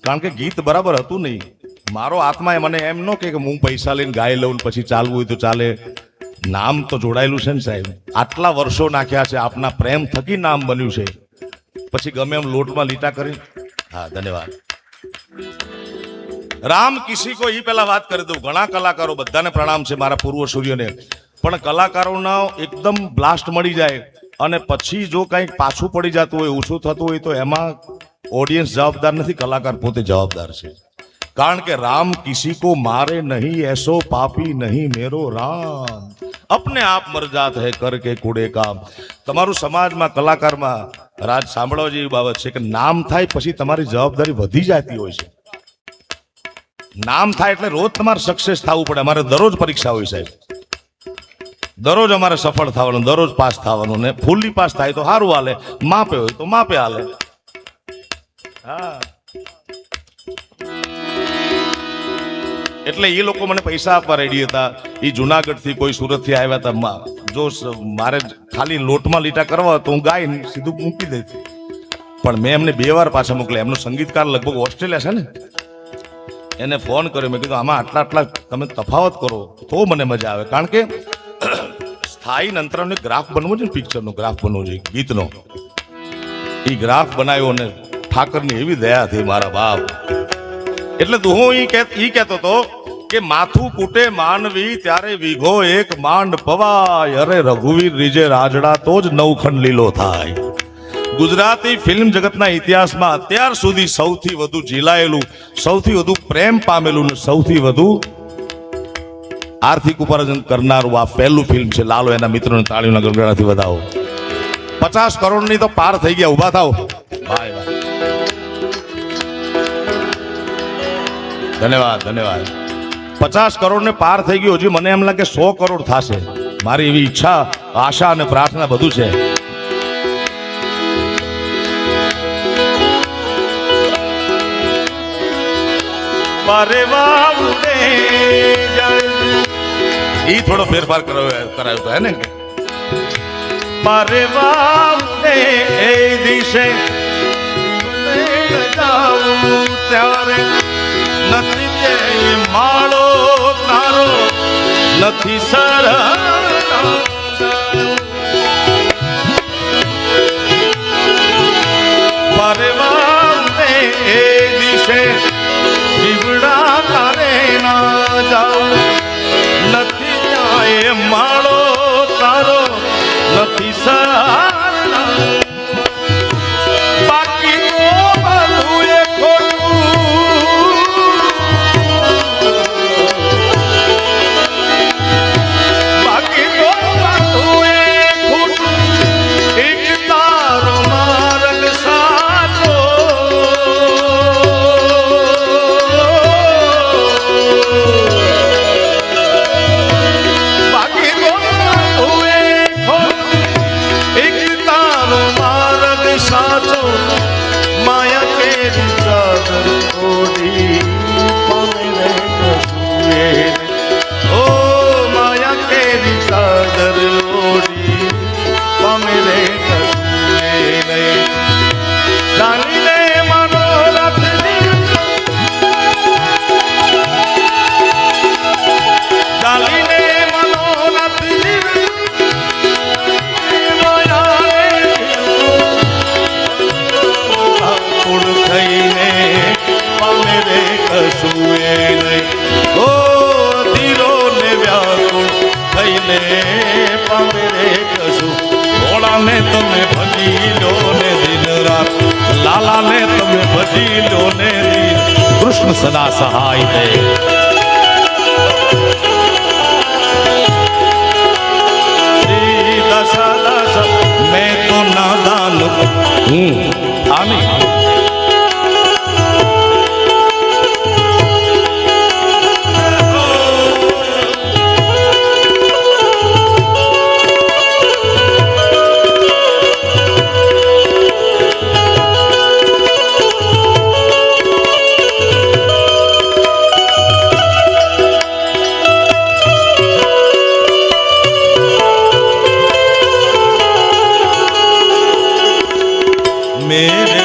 કારણ કે ગીત બરાબર હતું નહીં. મારો આત્માએ મને એમ ન કે હું પૈસા લઈને ગાઈ લઉં પછી ચાલવું હોય તો ચાલે. નામ તો જોડાયેલું છે ને સાહેબ. આટલા વર્ષો નાખ્યા છે, આપના પ્રેમ થકી નામ બન્યું છે. પછી ગમે એમ લોટમાં લીટા કરી. હા, ધન્યવાદ. રામ કિસી કો ઈ પેલા વાત કરી દઉં. ઘણા કલાકારો, બધાને પ્રણામ છે મારા પૂર્વસૂરીઓને, પણ કલાકારોના એકદમ બ્લાસ્ટ મળી જાય અને પછી જો કંઈક પાછું પડી જતું હોય, ઓછું થતું હોય, તો એમાં ઓડિયન્સ જવાબદાર નથી, કલાકાર પોતે જવાબદાર છે. કારણ કે રામ કિસી કો મારે નહીં, એસો પાપી નહીં મેરો રામ, અપને આપ મર જાત હૈ કરકે કુડે કામ. તમારું સમાજમાં, કલાકારમાં રાજ સાંભળવા જેવી બાબત છે કે નામ થાય પછી તમારી જવાબદારી વધી જતી હોય છે. નામ થાય એટલે રોજ તમારે સક્સેસ થવું પડે. અમારે દરરોજ પરીક્ષા હોય સાહેબ, દરરોજ અમારે સફળ થવાનું, દરરોજ પાસ થવાનું. ને ફૂલ્લી પાસ થાય તો સારું હાલે, માપે હોય તો માપે હાલે. હા, એટલે એ લોકો મને પૈસા આપવા રેડી હતા. એ જુનાગઢ થી કોઈ સુરત થી આવ્યા હતા. જો મારે ખાલી લોટમાં લીટા કરવા તો હું ગાઈને સીધું મૂકી દેતી, પણ મેં એમને 2 વાર પાછા મોકલ્યા. એમનો સંગીતકાર લગભગ ઓસ્ટ્રેલિયા છે ને, એને ફોન કર્યો. મેં કીધું આમાં આટલા તમે તફાવત કરો તો મને મજા આવે. કારણ કે સ્થાયી અંતરનો ગ્રાફ બનવો છે, પિક્ચરનો ગ્રાફ બનવો છે, ગીતનો. એ ગ્રાફ બનાવ્યો અને ઠાકરની એવી દયા થઈ મારા બાપ. એટલે તો હું ઈ કહેતો હતો કે માથું કૂટે માનવી ત્યારે વીઘો એક માંડ પવાય, અરે રઘુવીર રીજે રાજડા તો જ નવખંડ લીલો થાય. ગુજરાતી ફિલ્મ જગતના ઇતિહાસમાં અત્યાર સુધી સૌથી વધુ ઝીલાયેલું, સૌથી વધુ પ્રેમ પામેલું, સૌથી વધુ આર્થિક ઉપાર્જન કરનારું આ પહેલું ફિલ્મ છે. લાલો એના મિત્રોને તાળીઓના ગણગણાથી વધાવો. 50 કરોડની તો પાર થઈ ગયા. ઉભા થાવ. ધન્યવાદ, ધન્યવાદ. 50 કરોડને પાર થઈ ગયું. હજી મને એમ લાગે 100 કરોડ થશે. મારી એવી ઈચ્છા, આશા અને પ્રાર્થના બધું છે. ઈ થોડો ફેરફાર કરાયો તો હે ને. મારે વાવને એ દિશે ત્યારે નથી તે માળો તારો, નથી સર મારે વાવને એ દિશે જીવડા તારે ના જાઉં, નથી જાય માળો તારો, નથી સારા. બાકી તો બધું એ ખોટું, બાકી તો બધું એ ખોટું, એક તારો માર્ગ સાચો. સાચો માયા કેરી ચાદર ઓડી પમે કસુએ, ઓ માયા કેરી ચાદર ઓડી પમે કસુએ નહીં. ચાલીને મનોરથ ચાલીને મનોરથ થઈને પામે રે કશુએ નહીં. ઓ ધીરો ને વ્યાકુળ થઈને પામે રે કશું. ભોળાને તમે ભજી લો ને દિન રાત, લાલાને તમે ભજી લો ને દિન, કૃષ્ણ સદા સહાય દે. દશા દશા મેં તો નાદાન હું આની मेरे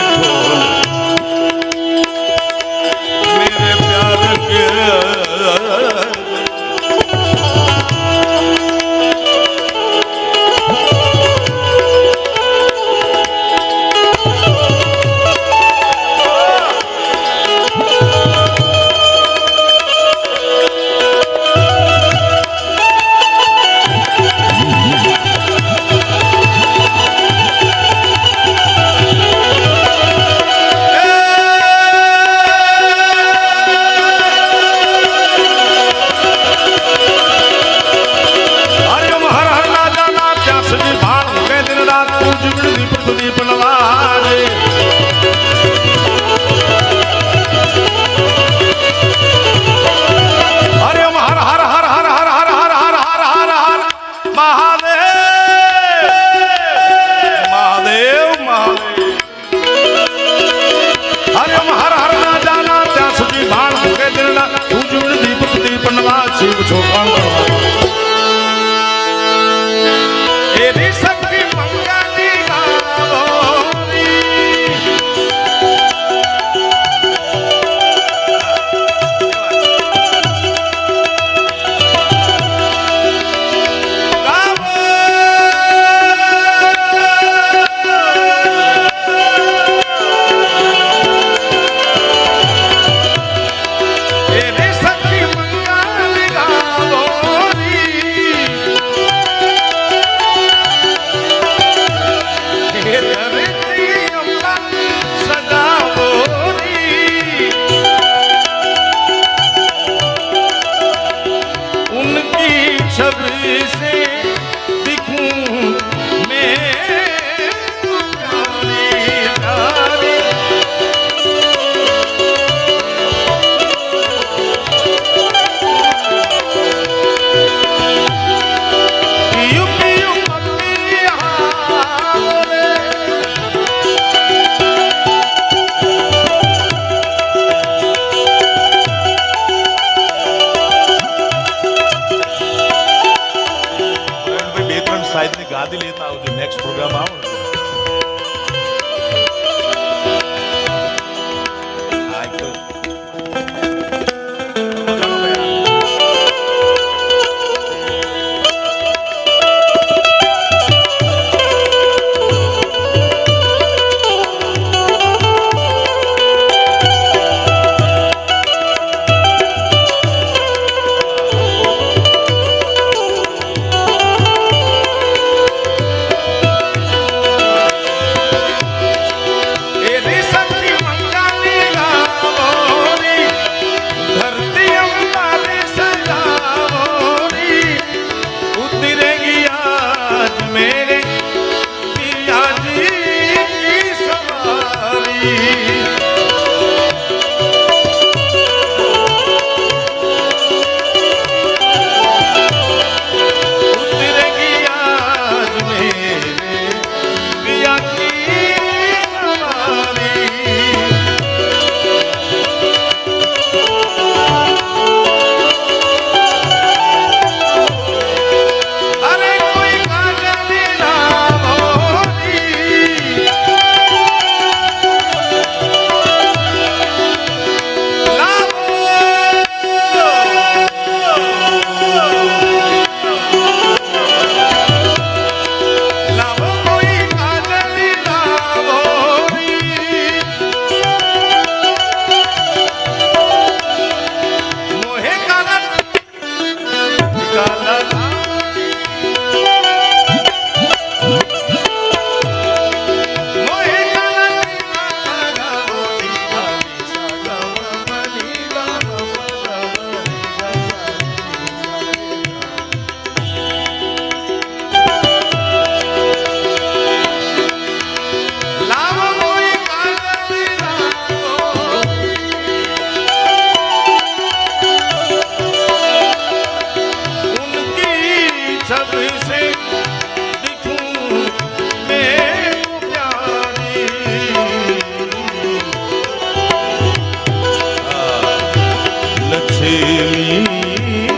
લક્ષ્મી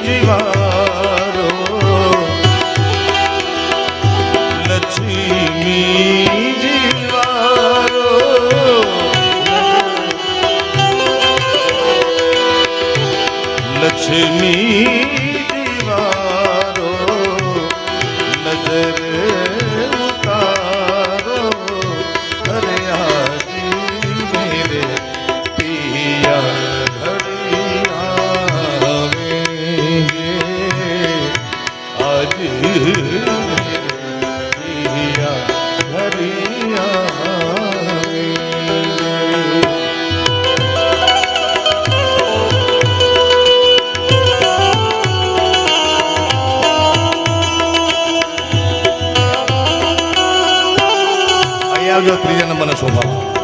જીવારો લક્ષ્મી જીવારો લક્ષ્મી જીવારો નજર ઉતારો અરે આજી મેરે પિયા આવજો ત્રીજા નંબરનો સ્વભાવ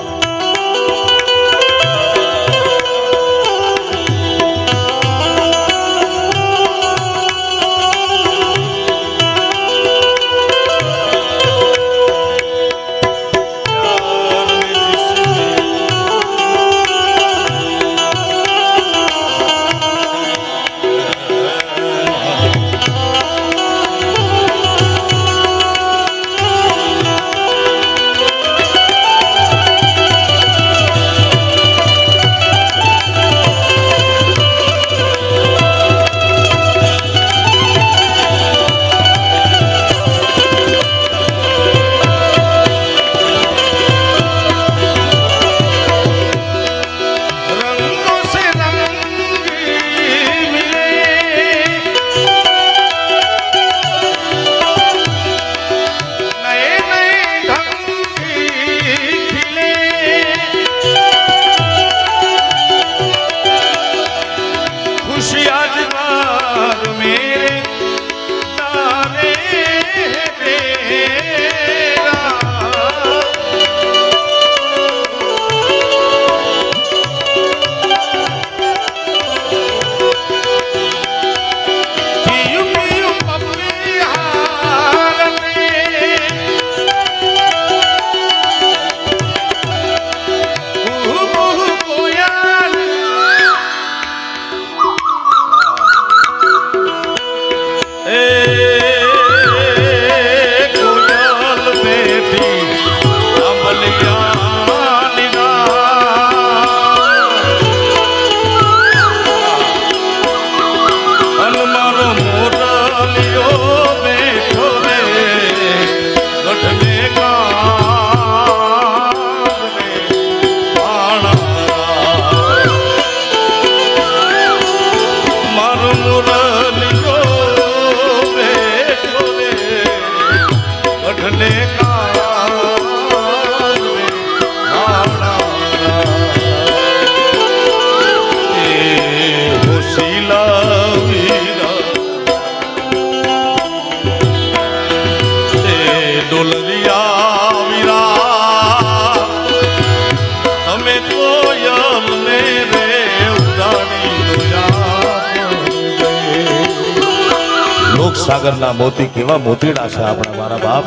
સાગરના મોતી કેવા મોતીડા છે આપણા મારા બાપ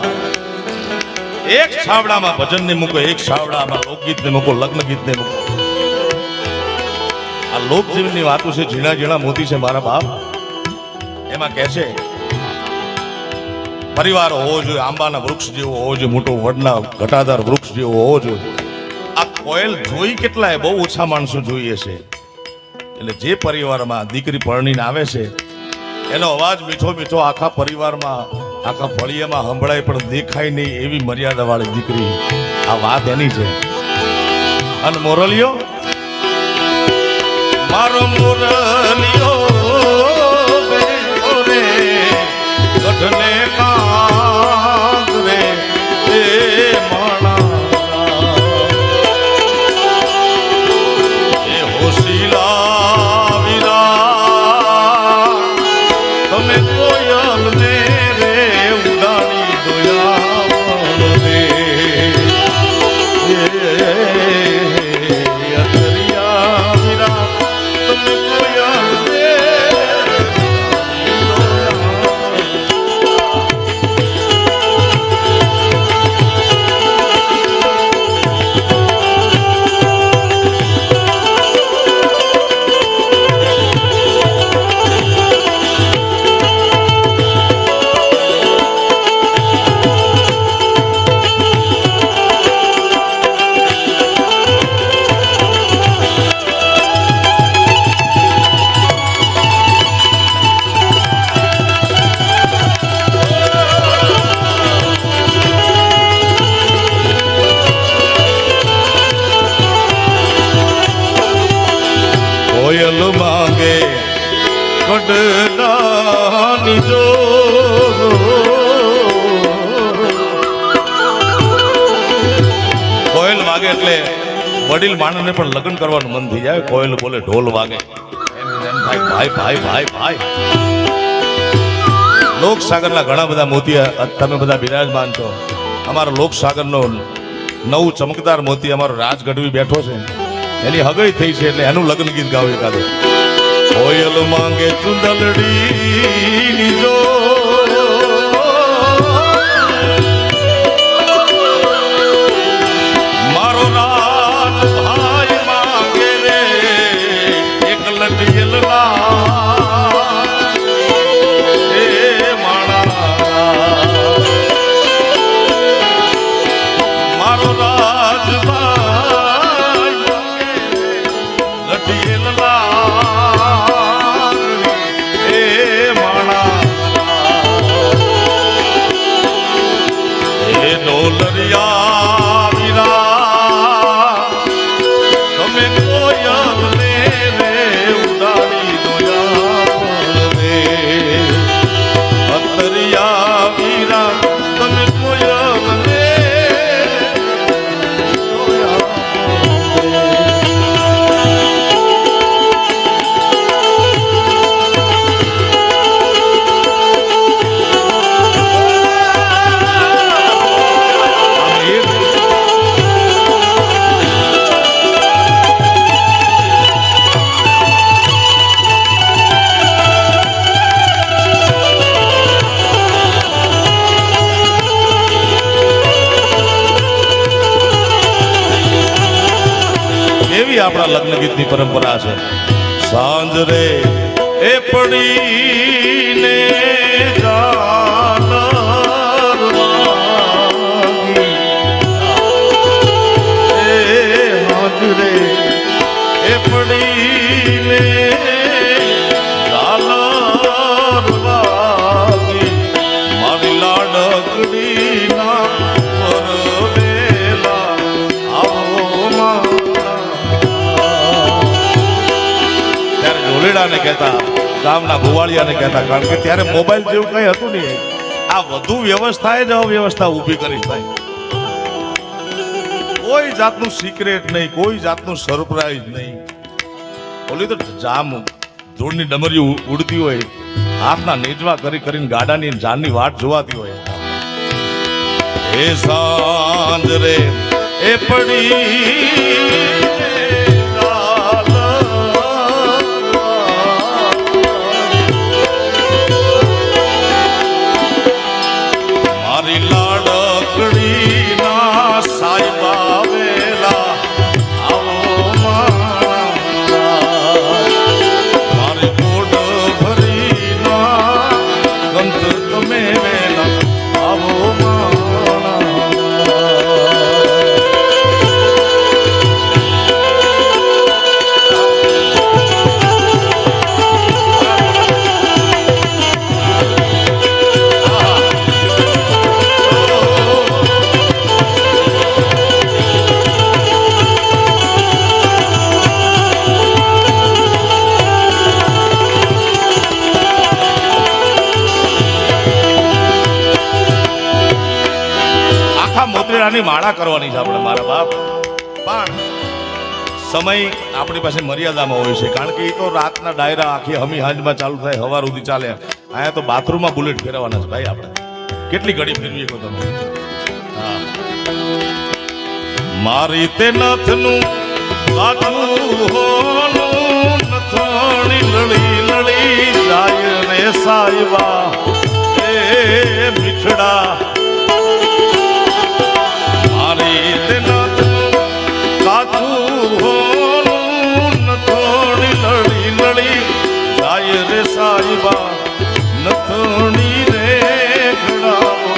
એક છાવડામાં ભજન ને મૂકો એક છાવડામાં લોકગીત ને મૂકો લગ્ન ગીત ને મૂકો આ લોકજીવનની વાતો છે ઝીણા ઝીણા મોતી છે મારા બાપ એમાં કહે છે પરિવાર હોવો જોઈએ આંબાના વૃક્ષ જેવો હોવો જોઈએ મોટો વડના ઘટાદાર વૃક્ષ જેવો હોવો જોઈએ આ કોયલ જોઈ કેટલાય બહુ ઓછા માણસો જોઈએ છે એટલે જે પરિવારમાં દીકરી પરણીને આવે છે એનો અવાજ મીઠો મીઠો આખા પરિવારમાં આખા ફળિયામાં સંભળાય પણ દેખાય નહીં એવી મર્યાદા વાળી દીકરી આ વાત એની છે અને મોરલિયો મારો મોરલિયો ગઢને કાંગરે એ માણા એ હોશીલા વીરા તમે કોયલ ને રે ઉડાડી દોયા રે અતરિયા વીરા તમે કોયલ રે કોયલ માંગે કડલાની જો કોયલ વાગે એટલે વડીલ માણસને પણ લગ્ન કરવાનું મન થઈ જાય. કોયલ બોલે ઢોલ વાગે એમ થાય ભાઈ ભાઈ ભાઈ ભાઈ. લોકસાગરના ઘણા બધા મોતી તમે બધા બિરાજમાન છો. અમારા લોકસાગરનો નવું ચમકદાર મોતી અમારો રાજ ગઢવી બેઠો છે, એની હગઈ થઈ છે એટલે એનું લગ્ન ગીત ગાવ એકાદું. કોયલ માંગે ચુંદલડી જો મારો રાજ ભાઈ માંગે રે એક લડિયલના આપણા લગ્ન ગીતની પરંપરા છે. સાંજ રે એ પડીને રે એ પડીને મારી લાડકડી ના ને કહેતા, ગામના ગોવાળિયાને કહેતા, કારણ કે ત્યારે મોબાઈલ જેવું કઈ હતું નહીં. આ વધુ વ્યવસ્થાએ જ અવ્યવસ્થા ઊભી કરી થાય. કોઈ જાતનું સિક્રેટ નહીં, કોઈ જાતનું સરપ્રાઈઝ નહીં. ઓલી તો જામ ધૂળની ડમરીઓ ઉડતી હોય, હાથના નેજવા કરી કરીને ગાડાની જાનની વાટ જોવાતી હોય. એ સાંજ રે એ પડી મોતરેડાની માળા કરવાની છે આપણે મારા બાપ. પણ સમય આપણી પાસે મર્યાદામાં હોય છે, કારણ કે એ તો રાતના ડાયરા આખી હમી હાંજમાં ચાલુ થાય, હવાર સુધી ચાલે. અહીંયા તો બાથરૂમમાં બુલેટ ફેરવવાના છે ભાઈ. આપણે કેટલી ઘડી ફેરવી શકો તમે? હા, મારી તે નથનું કાઠું હોનું નથણી લડી લડી જાય રે સાયબા એ મીઠડા. સાહિબા નથણી રે ઘડાવો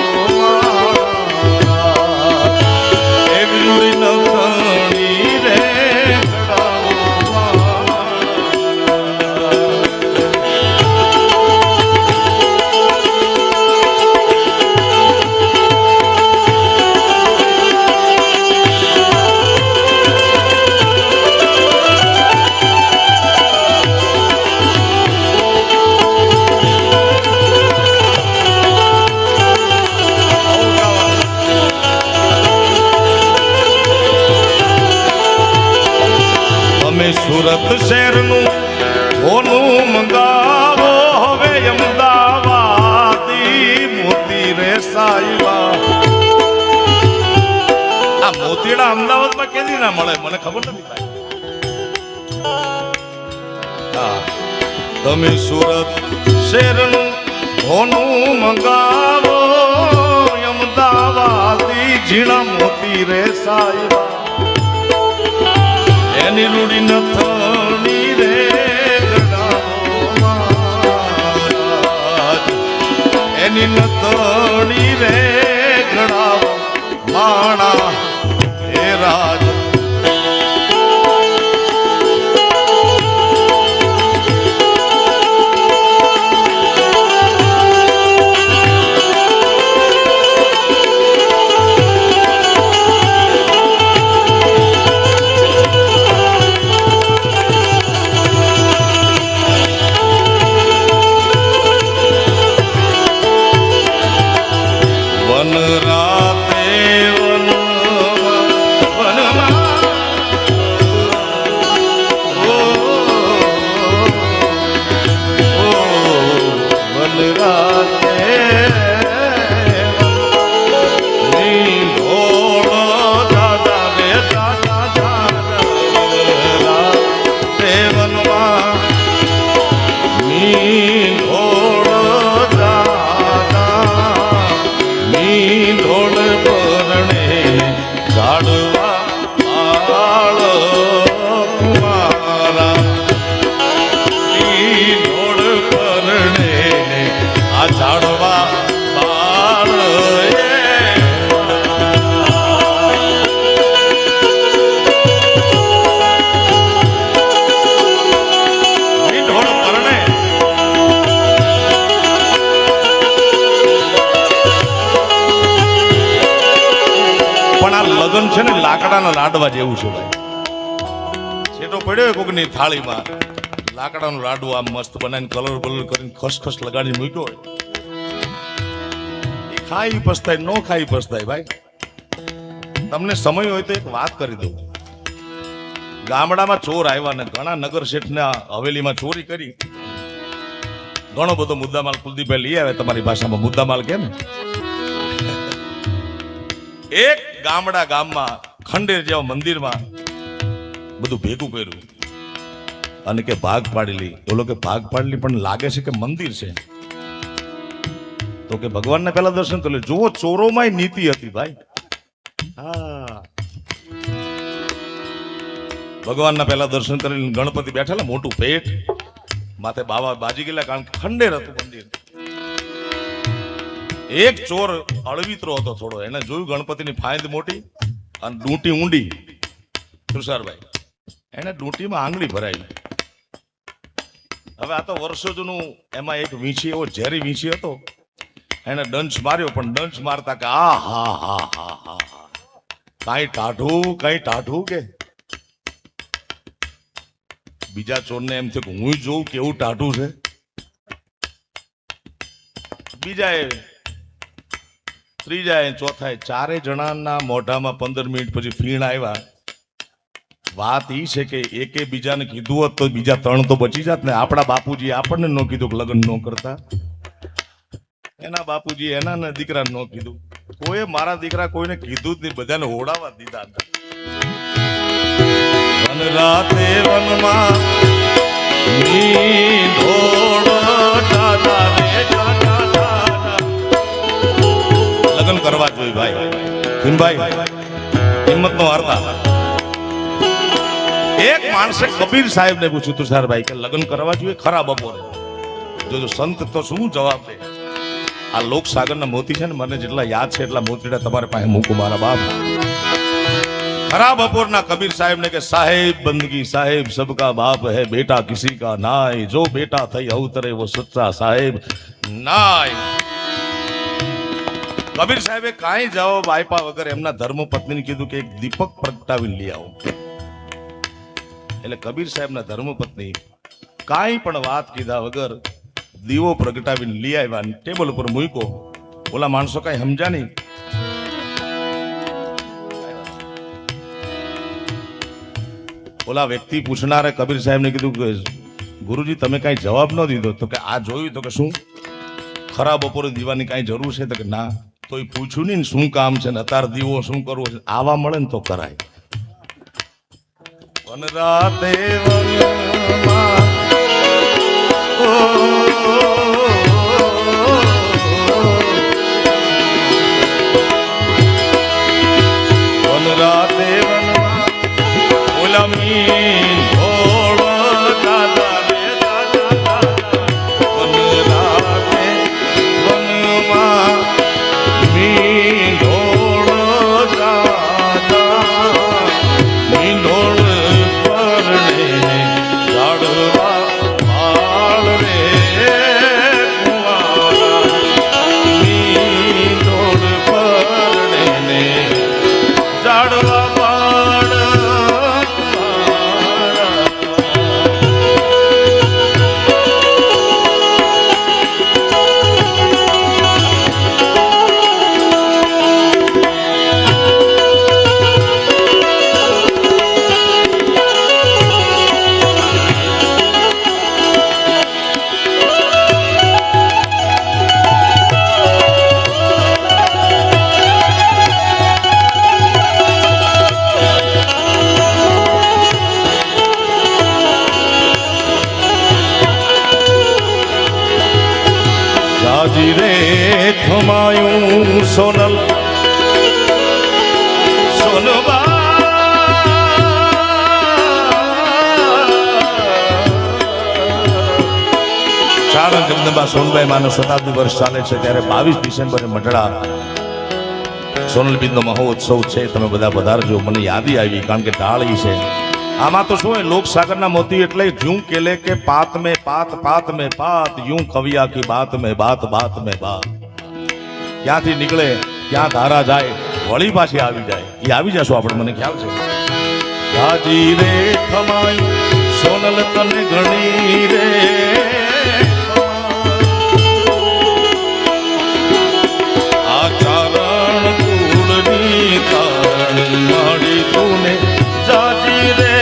એવી નથણી રે સુરત શહેરનું હોનું મંગાવો હવે અમદાવાદી મોતી રે સાઈબા. આ મોતીડા અમદાવાદમાં કેદી ના મળે મને ખબર નથી ભાઈ. હા, તમે સુરત શહેરનું હોનું મંગાવો અમદાવાદી ઝીણા મોતી રે સાઈબા. એની રૂડી નથણી રે ગડાવો મહારાજ, એની નથણી રે ગડાવો માણા હે રાજ. લગન છે ને લાકડાના લાડવા જેવું છે ભાઈ. છેટો પડ્યો કોકની થાળીમાં લાકડાનું લાડુ આમ મસ્ત બનાવીને કલર બલર કરીને ખસખસ લગાડીને મૂક્યો હોય. એ ખાઈ પસ્તાય ન ખાઈ પસ્તાય ભાઈ. તમને સમય હોય તો એક વાત કરી દઉં. ગામડામાં ચોર આવ્યા ને ઘણા નગર શેઠના હવેલીમાં ચોરી કરી ઘણો બધો મુદ્દામાલ કુલદીપભાઈ લઈ આવે. તમારી ભાષામાં મુદ્દામાલ કે ને. એક ગામમાં ખંડેર જેવા મંદિરમાં બધું ભેગું કર્યું અને કે ભાગ પાડેલી. બોલો કે ભાગ પાડેલી પણ લાગે છે કે મંદિર છે. તો કે ભગવાનના પહેલા દર્શન કરી લે. જુઓ, ચોરોમાં નીતિ હતી ભાઈ. હા, ભગવાનના પહેલા દર્શન કરીને ગણપતિ બેઠેલા, મોટું પેટ, માથે બાવા બાજી ગયેલા, કારણ કે ખંડેર હતું મંદિર. એક ચોર અળવિત્રો હતો થોડો. એને જોયું ગણપતિની ફાંદ મોટી અને ડૂંટી ઊંડી. તુષારભાઈ, એને ડૂંટીમાં આંગળી ભરાઈ. હવે આ તો વર્ષો જૂનું. એમાં એક વીંછી, એવો ઝેરી વીંછી હતો. એને ડંચ માર્યો, પણ ડંચ મારતા કે આ હા હા હા હા હા, કઈ ટાઢું કે. બીજા ચોરને એમ થયું કે હું જોઉં કેવું ટાઢું છે. બીજાએ, ત્રીજાએ, ચોથાએ, ચારે જણાના મોઢામાં 15 મિનિટ પછી ફીણ આવ્યા. વાત ઈ છે કે એકે બીજાને કીધું હોત તો બીજા 3 તો બચી જાત ને. આપણા બાપુજી આપણને ન કીધું કે લગ્ન ન કરતા. એના બાપુજી એના દીકરાને ન કીધું. કોઈ મારા દીકરા કોઈને કીધું જ નહીં, બધાને હોડાવા દીધા. વન રાતે વનમાં લગ્ન કરવા જોઈએ ભાઈ. ભીમભાઈ હિંમત નો હારતા. એક માણસે કબીર સાહેબ ને પૂછ્યું, તુષારભાઈ, કે લગ્ન કરવા જોઈએ ખરા બપોરે? જો સંત તો શું જવાબ દે. આ લોકસાગરના મોતી છે ને, મને જેટલા યાદ છે એટલા મોતીડા તમારે પાસે મૂકું મારા બાપ. खरा बपोरना कबीर साहेब ने के साहेब बंदगी साहेब सबका बाप है बेटा किसी का नाय जो बेटा थई अवतरे वो सच्चा साहेब नाय। कबीर साहेबे काई जवाब आप्या वगर एमना धर्मपत्नी ने कीधुं के एक दीपक प्रगटावीने लई आवो। एटले कबीर साहेबना धर्मपत्नी काई पण वात कीधा वगर दीवो प्रगटावीने लई आव्या, टेबल पर मूक्यो। ओला माणसो काई समज्या नहीं। ઓલા વ્યક્તિ પૂછનારે કબીર સાહેબને કીધું કે ગુરુજી તમે કાંઈ જવાબ ન દીધો. તો કે આ જોયું? તો કે શું ખરા બપોરે દીવાની કાંઈ જરૂર છે? તો કે ના. તો એ પૂછ્યું નહીં ને શું કામ છે ને અત્યારે દીવો શું કરવો છે? આવા મળે ને તો કરાય. વનરાતે વનમાં વનરાતે વનમાં ઓલા મીન ઘોડો દાદા રે દાદા વનરાતે વનમાં મીન ઘોડો દાદા મીંઢોળ પરણે ઝાડવા માળ રે કુંવારા મીંઢોળ પરણે ઝાડવા માળ જાજી રે ખમાયું સોનલ સોનબા સાણંદ જગદંબા સોનબાઈ માનો શતાબ્દી વર્ષ ચાલે છે ત્યારે 22 ડિસેમ્બરે મઢડા સોનલ બીજનો મહોત્સવ છે. તમે બધા પધારજો. મને યાદી આવી કારણ કે ઢાળી છે. આમાં તો શું લોકસાગરના મોતી એટલે यूं કેલે કે પાત में पात पात में पात यूं कविया की बात में बात बात में बात. ક્યાંથી નીકળે ક્યાં ધારા જાય વળી પાછી આવી જાય. એ આવી જશો આપણે, મને ખ્યાલ છે. જાજી રે ખમાયું સોનલ તને ઘણી રે આ ચારણ કુળની તારણ માડી તુને જાજી રે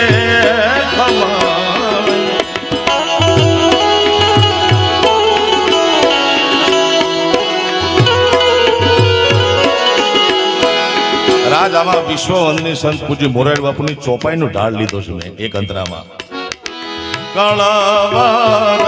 રાજ આમાં વિશ્વવંદની સંત પૂજ્ય મોરારી બાપુની ચોપાઈનો ઢાળ લીધો છે મેં એક અંતરામાં. કળાવાદ